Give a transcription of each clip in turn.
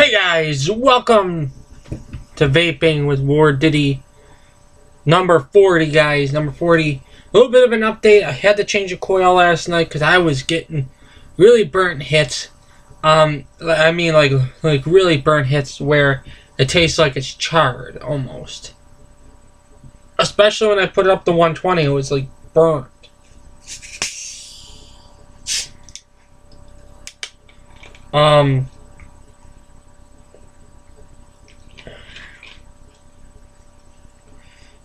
Hey guys, welcome to Vaping with wardity number 40, guys. Number 40. A little bit of an update. I had to change a coil last night because I was getting really burnt hits. I mean like really burnt hits where it tastes like it's charred almost. Especially when I put it up to 120, it was like burnt.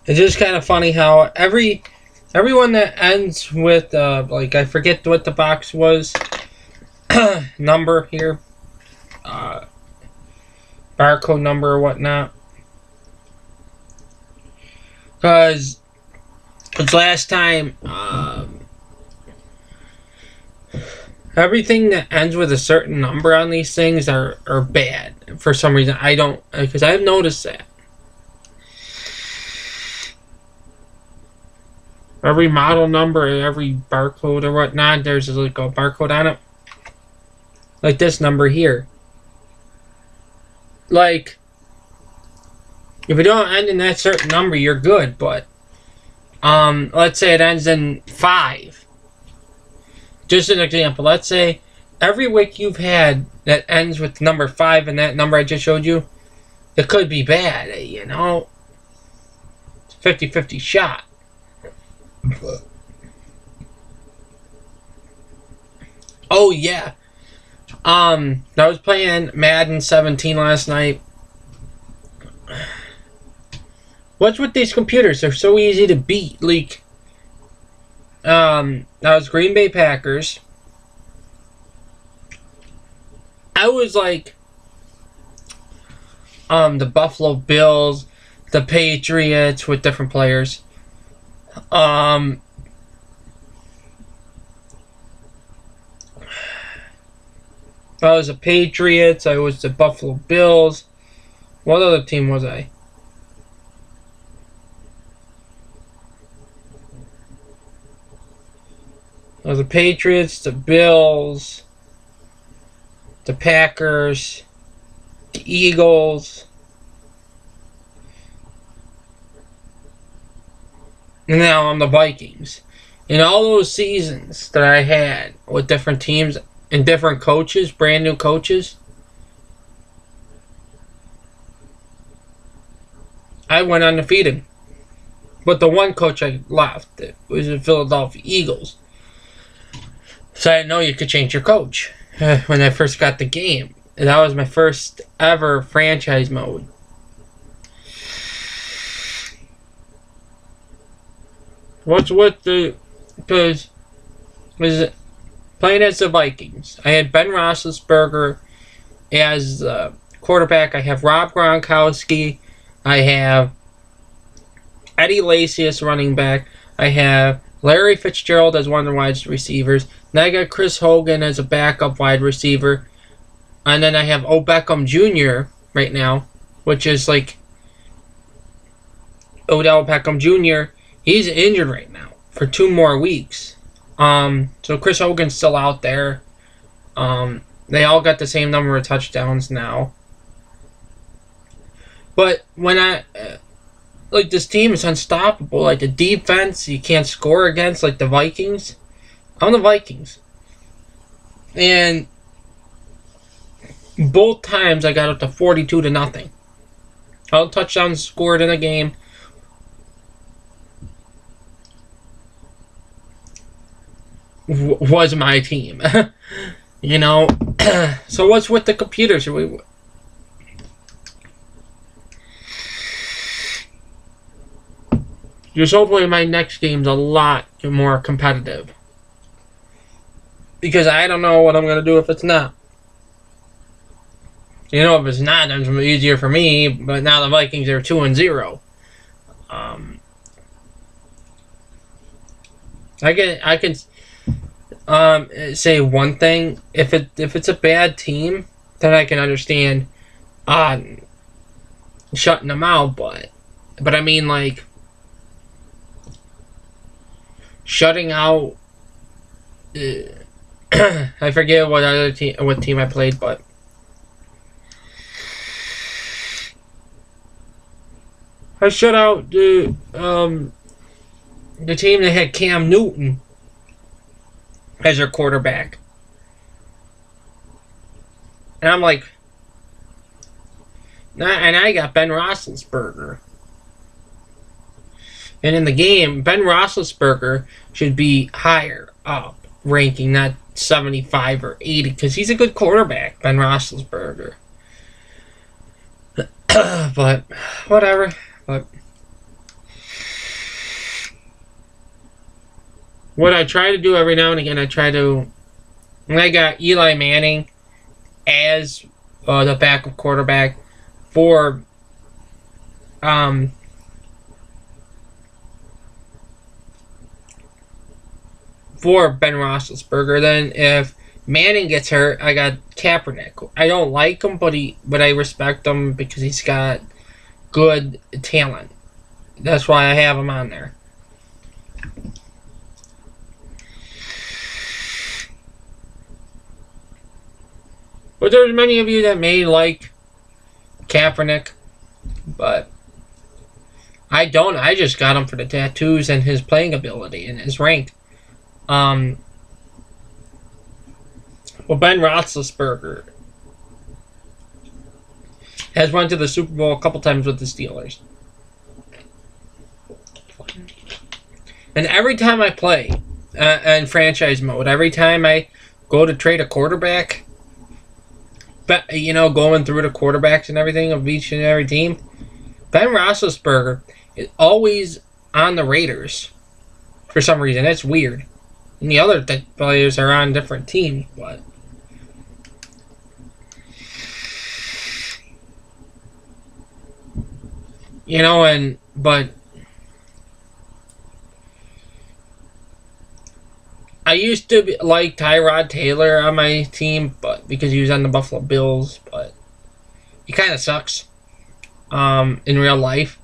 It's just kind of funny how everyone that ends with like, I forget what the box was, number here, barcode number or whatnot, because it's last time, everything that ends with a certain number on these things are bad for some reason. I don't, because I've noticed that. Every model number, every barcode or whatnot, there's like a barcode on it. Like this number here. Like, if you don't end in that certain number, you're good. But, let's say it ends in 5. Just an example. Let's say every wick you've had that ends with number 5 and that number I just showed you, it could be bad, you know? It's a 50-50 shot. Oh yeah. I was playing Madden 17 last night. What's with these computers? They're so easy to beat. Like, that was Green Bay Packers. I was like, the Buffalo Bills, the Patriots with different players. I was the Patriots. I was the Buffalo Bills. What other team was I? I was the Patriots, the Bills, the Packers, the Eagles. And now I'm the Vikings. In all those seasons that I had with different teams and different coaches, brand new coaches, I went undefeated. But the one coach I left, it was the Philadelphia Eagles. So I didn't know you could change your coach when I first got the game. And that was my first ever franchise mode. What's with the... Because... Was playing as the Vikings, I had Ben Roethlisberger as the quarterback. I have Rob Gronkowski. I have Eddie Lacy as running back. I have Larry Fitzgerald as one of the wide receivers. Then I got Chris Hogan as a backup wide receiver. And then I have Beckham Jr. right now, which is like Odell Beckham Jr. He's injured right now for 2 more weeks. So Chris Hogan's still out there. They all got the same number of touchdowns now. But when like, this team is unstoppable. Like, the defense, you can't score against, like the Vikings. I'm the Vikings. And both times I got up to 42-0. All touchdowns scored in a game was my team. You know. So what's with the computers? Just hopefully my next game's a lot more competitive, because I don't know what I'm gonna do if it's not. You know, if it's not, then it's easier for me. But now the Vikings are 2-0. I can say one thing. If it's a bad team, then I can understand shutting them out. But I mean, like, shutting out. I forget what team I played, but I shut out the team that had Cam Newton as their quarterback. And I'm like, and I got Ben Roethlisberger. And in the game, Ben Roethlisberger should be higher up ranking, not 75 or 80, because he's a good quarterback, Ben Roethlisberger. But whatever. But what I try to do every now and again, when I got Eli Manning as the backup quarterback for Ben Roethlisberger. Then if Manning gets hurt, I got Kaepernick. I don't like him, but I respect him because he's got good talent. That's why I have him on there. But there's many of you that may like Kaepernick, but I don't. I just got him for the tattoos and his playing ability and his rank. Well, Ben Roethlisberger has went to the Super Bowl a couple times with the Steelers. And every time I play in franchise mode, every time I go to trade a quarterback, but going through the quarterbacks and everything of each and every team, Ben Roethlisberger is always on the Raiders for some reason. It's weird. And the other players are on different teams, but but I used to like Tyrod Taylor on my team, but because he was on the Buffalo Bills, but he kind of sucks in real life.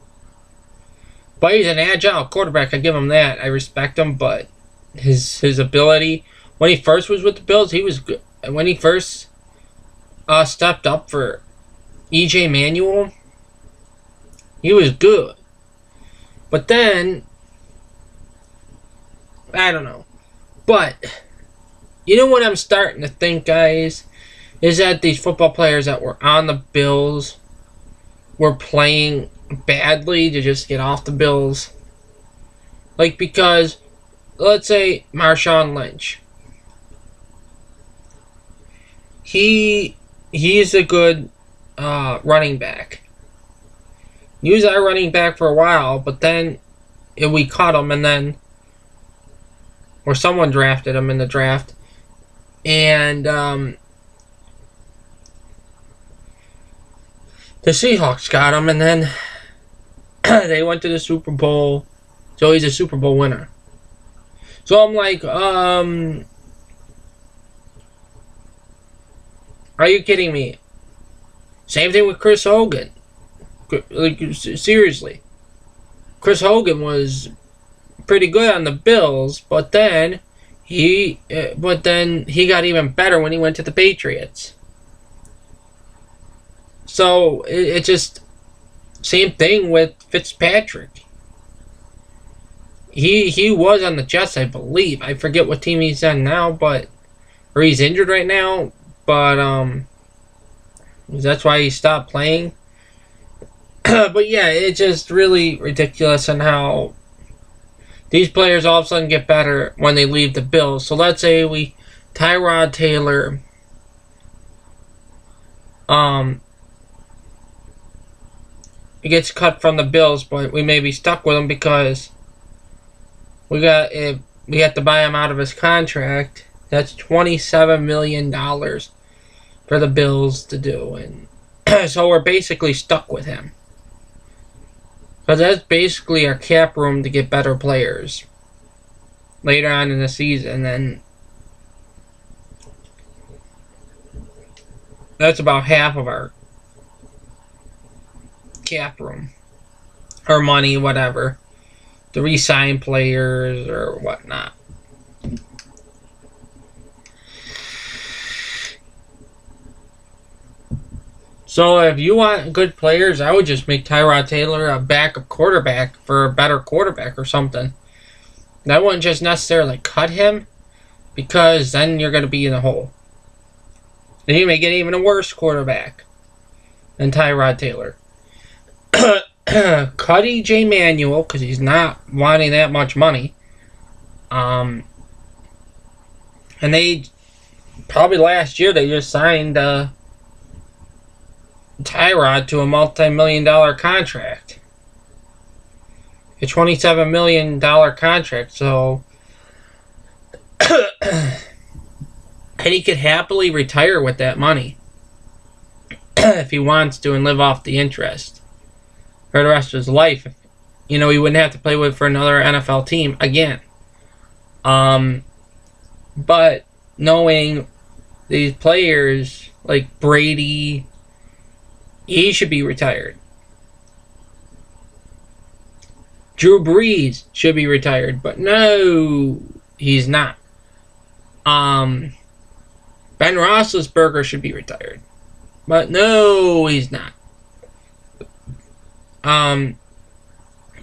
But he's an agile quarterback. I give him that. I respect him, but his ability when he first was with the Bills, he was good. When he first stepped up for EJ Manuel, he was good. But then I don't know. But you know what I'm starting to think, guys, is that these football players that were on the Bills were playing badly to just get off the Bills. Like, because let's say Marshawn Lynch. He's a good running back. He was our running back for a while, but then we caught him, and then or someone drafted him in the draft, and the Seahawks got him, and then they went to the Super Bowl, so he's a Super Bowl winner. So I'm like, are you kidding me? Same thing with Chris Hogan. Like, seriously. Chris Hogan was pretty good on the Bills, but then he got even better when he went to the Patriots. So it just same thing with Fitzpatrick. He was on the Jets, I believe. I forget what team he's on now, or he's injured right now, but that's why he stopped playing. But yeah, it's just really ridiculous on how these players all of a sudden get better when they leave the Bills. So let's say Tyrod Taylor, he gets cut from the Bills, but we may be stuck with him because we have to buy him out of his contract. That's $27 million for the Bills to do, and so we're basically stuck with him. Because that's basically our cap room to get better players later on in the season. And that's about half of our cap room. Or money, whatever. To re-sign players or whatnot. So if you want good players, I would just make Tyrod Taylor a backup quarterback for a better quarterback or something. I wouldn't just necessarily cut him, because then you're going to be in a hole. And you may get even a worse quarterback than Tyrod Taylor. Cut E.J. Manuel, because he's not wanting that much money. And they, probably last year, they just signed Tyrod to a multi-million-dollar contract. A $27 million contract, so... and he could happily retire with that money. If he wants to, and live off the interest for the rest of his life. You know, he wouldn't have to play with for another NFL team again. But knowing these players like Brady, he should be retired. Drew Brees should be retired, but no, he's not. Ben Roethlisberger should be retired, but no, he's not.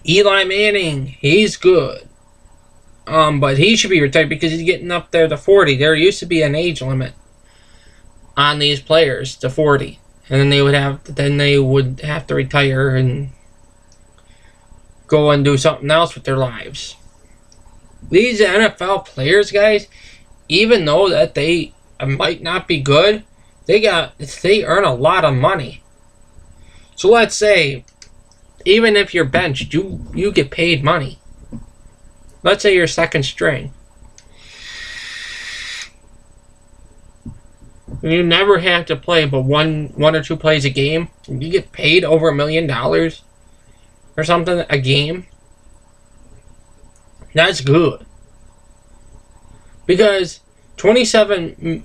Eli Manning, he's good. But he should be retired because he's getting up there to 40. There used to be an age limit on these players to 40, and then they would have to retire and go and do something else with their lives. These NFL players, guys, even though that they might not be good, they earn a lot of money. So let's say, even if you're benched, you get paid money. Let's say you're second string. You never have to play but one or two plays a game. You get paid over $1 million or something a game. That's good. Because $27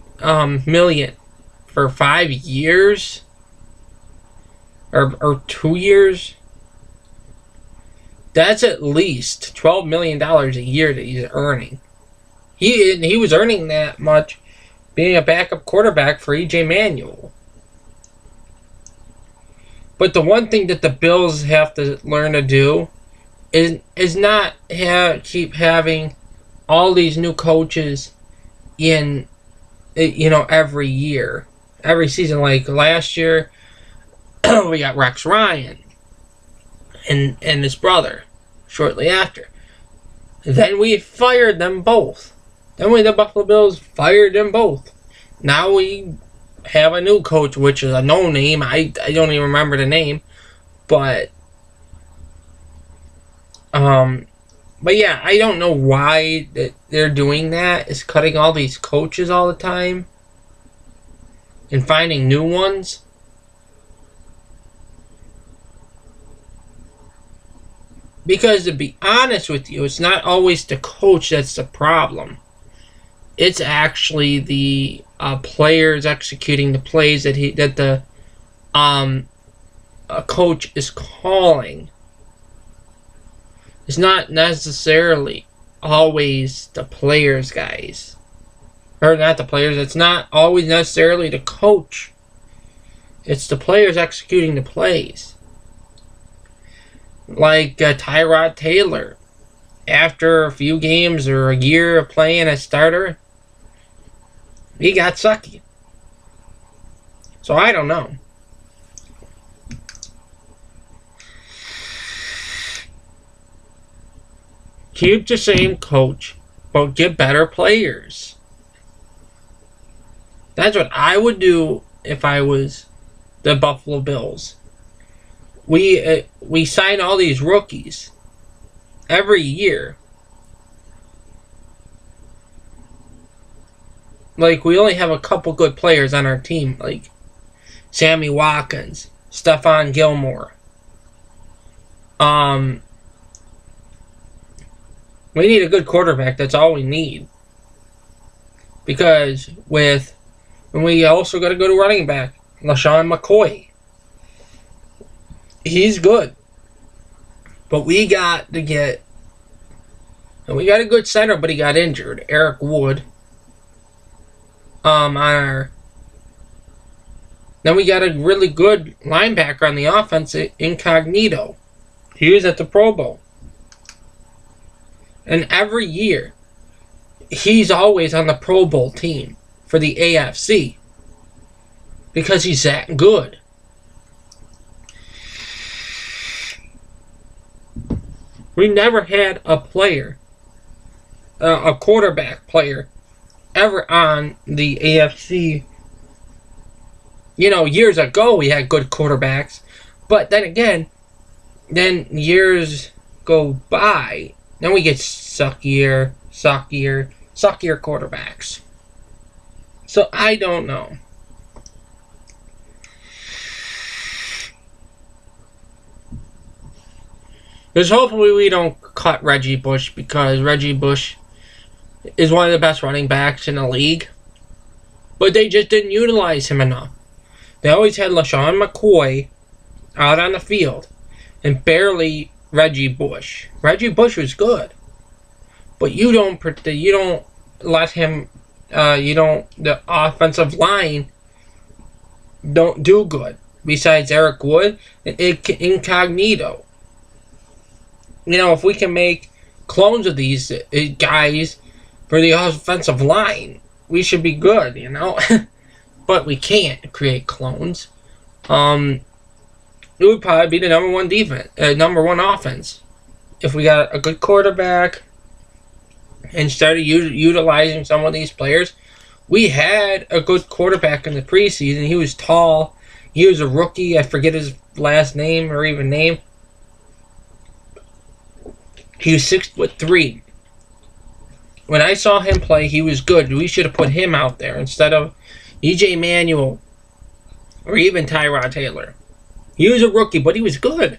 million for 5 years or 2 years, that's at least $12 million a year that he's earning. He was earning that much being a backup quarterback for E.J. Manuel. But the one thing that the Bills have to learn to do is not keep having all these new coaches in, every year, every season. Like last year, we got Rex Ryan and his brother shortly after. Then we fired them both. Then the Buffalo Bills fired them both. Now we have a new coach, which is a no name. I don't even remember the name, but yeah, I don't know why that they're doing that. Is cutting all these coaches all the time and finding new ones. Because to be honest with you, it's not always the coach that's the problem. It's actually the players executing the plays that the coach is calling. It's not necessarily always the players, guys. Or not the players. It's not always necessarily the coach. It's the players executing the plays. Like Tyrod Taylor. After a few games or a year of playing as starter, he got sucky. So I don't know. Keep the same coach, but get better players. That's what I would do if I was the Buffalo Bills. We sign all these rookies every year. Like, we only have a couple good players on our team, like Sammy Watkins, Stephon Gilmore. We need a good quarterback. That's all we need. Because and we also got to go to running back, LaShawn McCoy. He's good. But we got a good center, but he got injured. Eric Wood. On Then we got a really good linebacker on the offense, Incognito. He was at the Pro Bowl. And every year, he's always on the Pro Bowl team for the AFC. Because he's that good. We never had a player, a quarterback player, ever on the AFC. You know, years ago we had good quarterbacks. But then again, then years go by. Then we get suckier quarterbacks. So I don't know. Because hopefully we don't cut Reggie Bush, because Reggie Bush is one of the best running backs in the league. But they just didn't utilize him enough. They always had LaShawn McCoy out on the field and barely Reggie Bush. Reggie Bush was good. But you don't let him, the offensive line don't do good. Besides Eric Wood and Incognito. You know, if we can make clones of these guys for the offensive line, we should be good, you know? But we can't create clones. It would probably be the number one offense. If we got a good quarterback and started utilizing some of these players. We had a good quarterback in the preseason. He was tall. He was a rookie. I forget his last name or even name. He was 6'3". When I saw him play, he was good. We should have put him out there instead of E.J. Manuel or even Tyrod Taylor. He was a rookie, but he was good.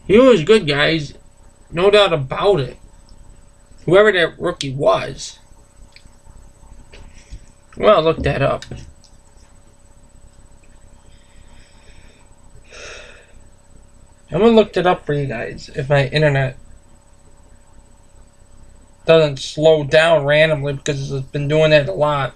He was good, guys. No doubt about it. Whoever that rookie was. Well, I'll look that up. I'm going to look it up for you guys if my internet doesn't slow down randomly, because it's been doing that a lot.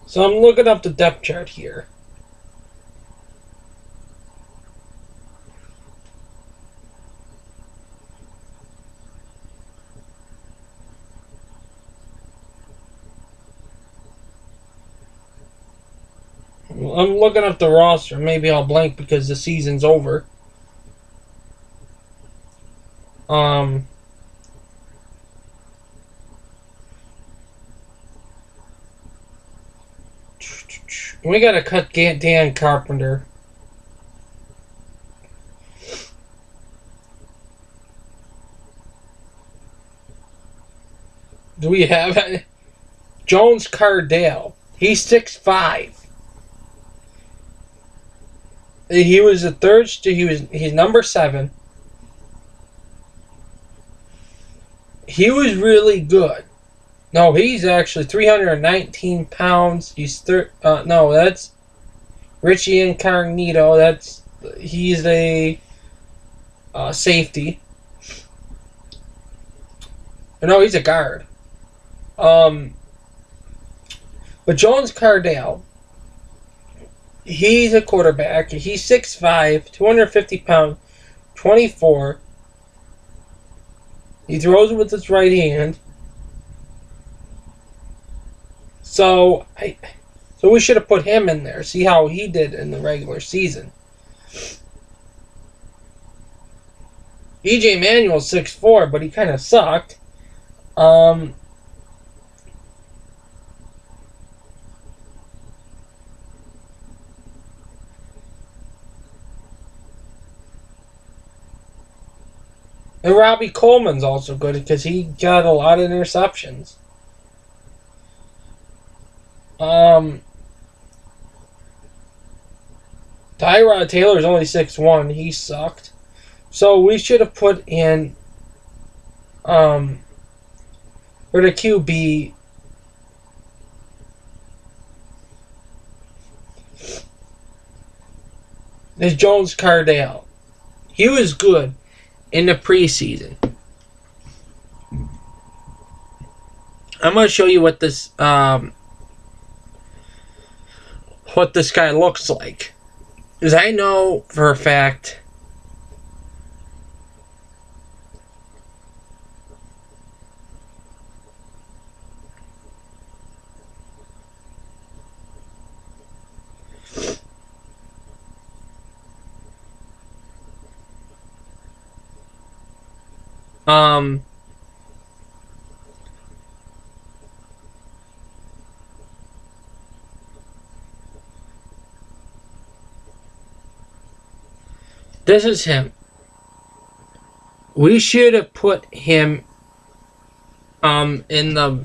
So I'm looking up the depth chart here. I'm looking up the roster. Maybe I'll blank because the season's over. We gotta cut Dan Carpenter. Do we have Jones Cardale? He's 6'5". He was the third. He's number 7. He was really good. No, he's actually 319 pounds. No, that's Richie Incognito. He's a safety. No, he's a guard. But Jones Cardale, he's a quarterback. He's 6'5", 250 pounds, 24. He throws it with his right hand. So we should have put him in there. See how he did in the regular season. E.J. Manuel's 6'4", but he kind of sucked. And Robbie Coleman's also good because he got a lot of interceptions. Tyrod Taylor's only 6'1". He sucked. So we should have put in for the QB is Jones Cardale. He was good in the preseason. I'm going to show you what this guy looks like. Because I know for a fact this is him. We should have put him in the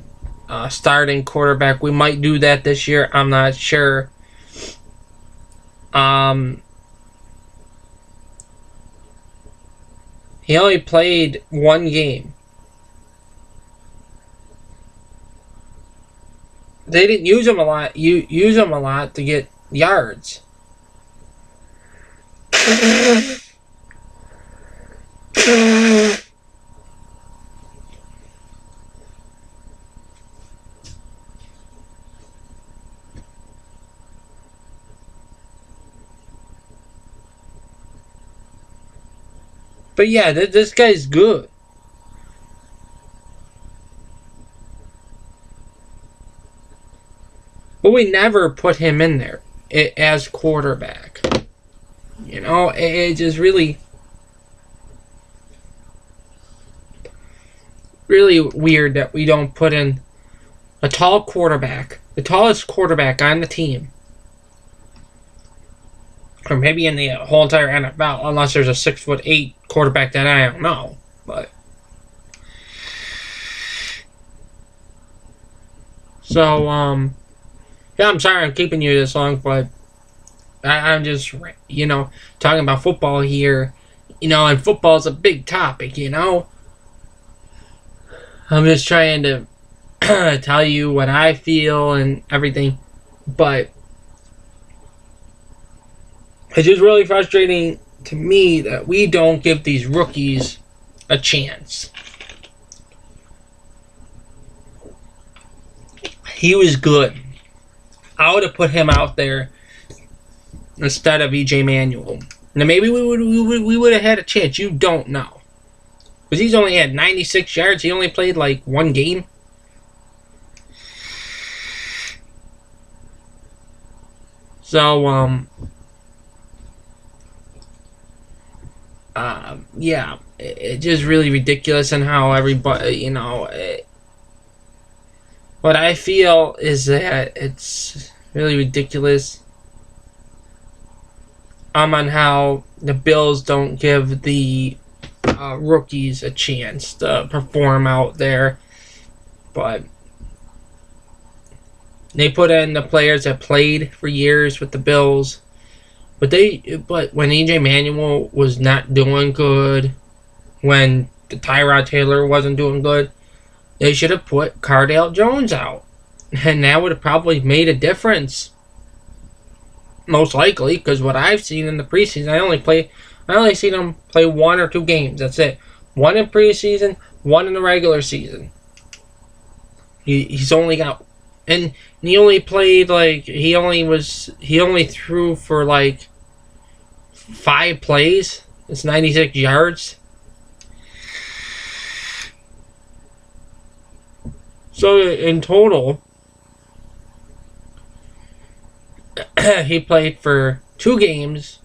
starting quarterback. We might do that this year. I'm not sure. He only played one game. They didn't use him a lot. You use him a lot to get yards. But yeah, this guy's good. But we never put him in there as quarterback. You know, it just really weird that we don't put in a tall quarterback, the tallest quarterback on the team. Or maybe in the whole entire NFL, unless there's a 6'8" quarterback that I don't know. But so, yeah, I'm sorry I'm keeping you this long, but I'm just, you know, talking about football here. You know, and football's a big topic, you know. I'm just trying to tell you what I feel and everything, but it's just really frustrating to me that we don't give these rookies a chance. He was good. I would have put him out there instead of EJ Manuel. Now maybe we would have had a chance. You don't know. Because he's only had 96 yards. He only played like one game. So, yeah, it's just really ridiculous and how everybody, you know, what I feel is that it's really ridiculous on how the Bills don't give the rookies a chance to perform out there, but they put in the players that played for years with the Bills. But when EJ Manuel was not doing good, when the Tyrod Taylor wasn't doing good, they should have put Cardale Jones out, and that would have probably made a difference. Most likely, because what I've seen in the preseason, I only seen him play 1 or 2 games. That's it. 1 in preseason, 1 in the regular season. He's only got, and he only played like he only threw for like 5 plays. It's 96 yards. So in total, he played for 2 games.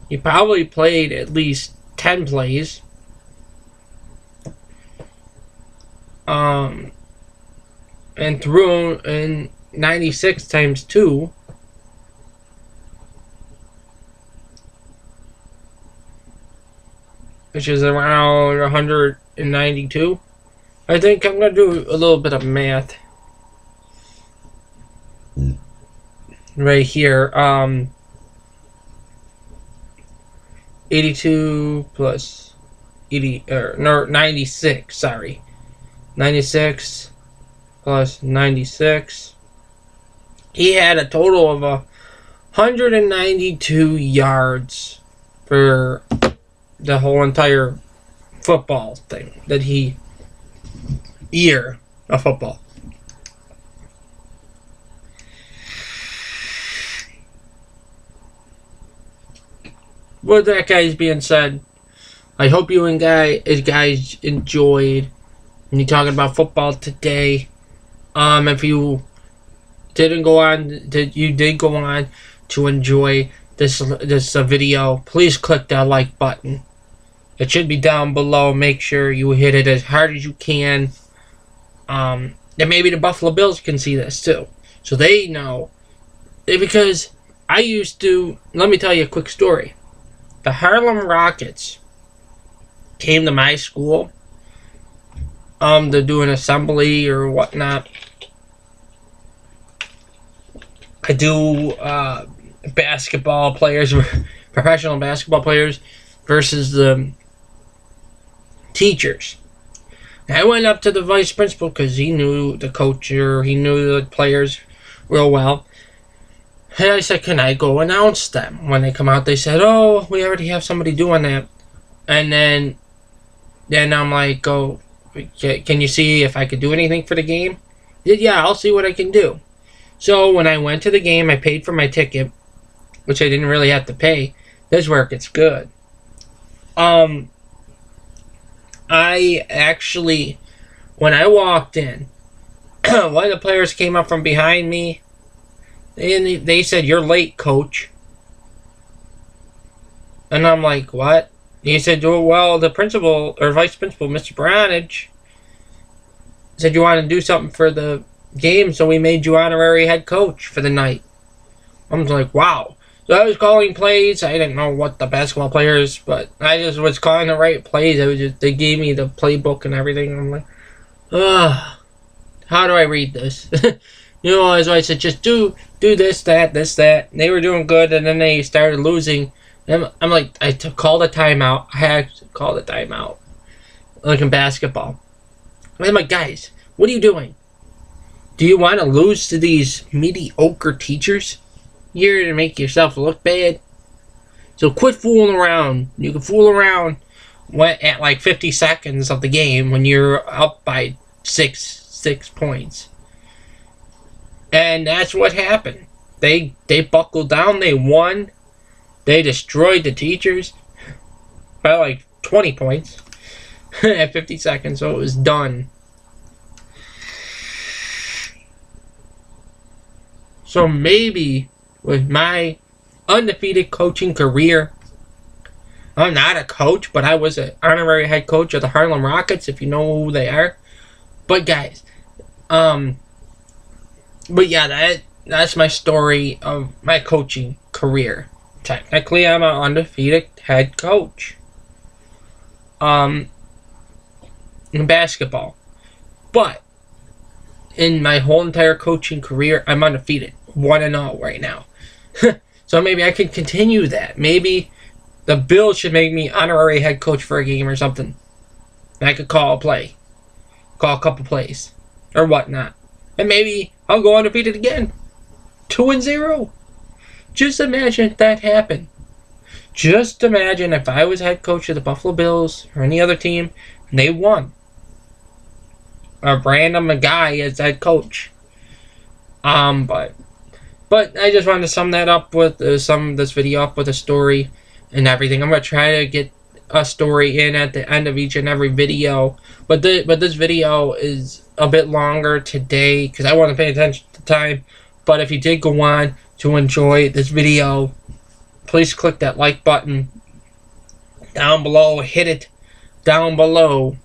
He probably played at least 10 plays. And threw in 96 times 2. which is around 192. I think I'm going to do a little bit of math right here. 82 plus 80, or no, 96, sorry. 96 plus 96. He had a total of 192 yards for the whole entire football thing that he year of football. With that, guys, being said, I hope you and guys enjoyed me talking about football today. If you did go on to enjoy this video, please click that like button. It should be down below. Make sure you hit it as hard as you can. And maybe the Buffalo Bills can see this too, so they know. Because I used to. Let me tell you a quick story. The Harlem Rockets came to my school to do an assembly or whatnot. I do basketball players, professional basketball players versus the teachers. And I went up to the vice principal because he knew the coach or he knew the players real well. And I said, can I go announce them? When they come out, they said, oh, we already have somebody doing that. And then I'm like, oh, can you see if I could do anything for the game? He said, yeah, I'll see what I can do. So when I went to the game, I paid for my ticket, which I didn't really have to pay. This where it gets good. I actually, when I walked in, one of the players came up from behind me, and they said, you're late, coach. And I'm like, what? He said, oh, well, the principal, or vice principal, Mr. Baranich, said you want to do something for the game, so we made you honorary head coach for the night. I was like, wow. So I was calling plays. I didn't know what the basketball players, but I just was calling the right plays. It was just, they gave me the playbook and everything. I'm like, ugh, how do I read this? You know, as I said, just do this, that. And they were doing good, and then they started losing. And I'm like, called a timeout. I had to call the timeout, like in basketball. I'm like, guys, what are you doing? Do you want to lose to these mediocre teachers? You're to make yourself look bad. So quit fooling around. You can fool around at like 50 seconds of the game when you're up by six points. And that's what happened. They buckled down. They won. They destroyed the teachers by like 20 points at 50 seconds. So it was done. So maybe with my undefeated coaching career, I'm not a coach, but I was an honorary head coach of the Harlem Rockets, if you know who they are. But guys, but yeah, that's my story of my coaching career. Technically, I'm an undefeated head coach in basketball. But in my whole entire coaching career, I'm undefeated. 1-0 right now. So maybe I could continue that. Maybe the Bills should make me honorary head coach for a game or something. And I could call a play. Call a couple plays. Or whatnot. And maybe I'll go undefeated again. 2-0. Just imagine if that happened. Just imagine if I was head coach of the Buffalo Bills or any other team and they won. A random guy as head coach. But I just wanted to sum that up with this video up with a story and everything. I'm gonna try to get a story in at the end of each and every video. But this video is a bit longer today because I want to pay attention to time. But if you did go on to enjoy this video, please click that like button down below. Hit it down below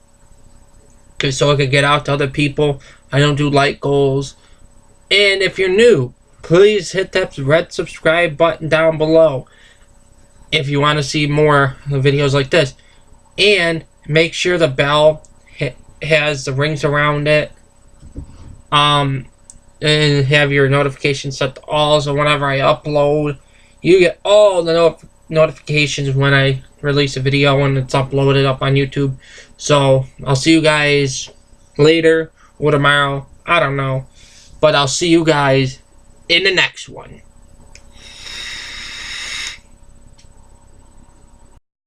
so it could get out to other people. I don't do like goals. And if you're new, please hit that red subscribe button down below if you want to see more videos like this. And make sure the bell has the rings around it. And have your notifications set to all, so whenever I upload, you get all the notifications when I release a video and it's uploaded up on YouTube. So I'll see you guys later or tomorrow. I don't know. But I'll see you guys in the next one.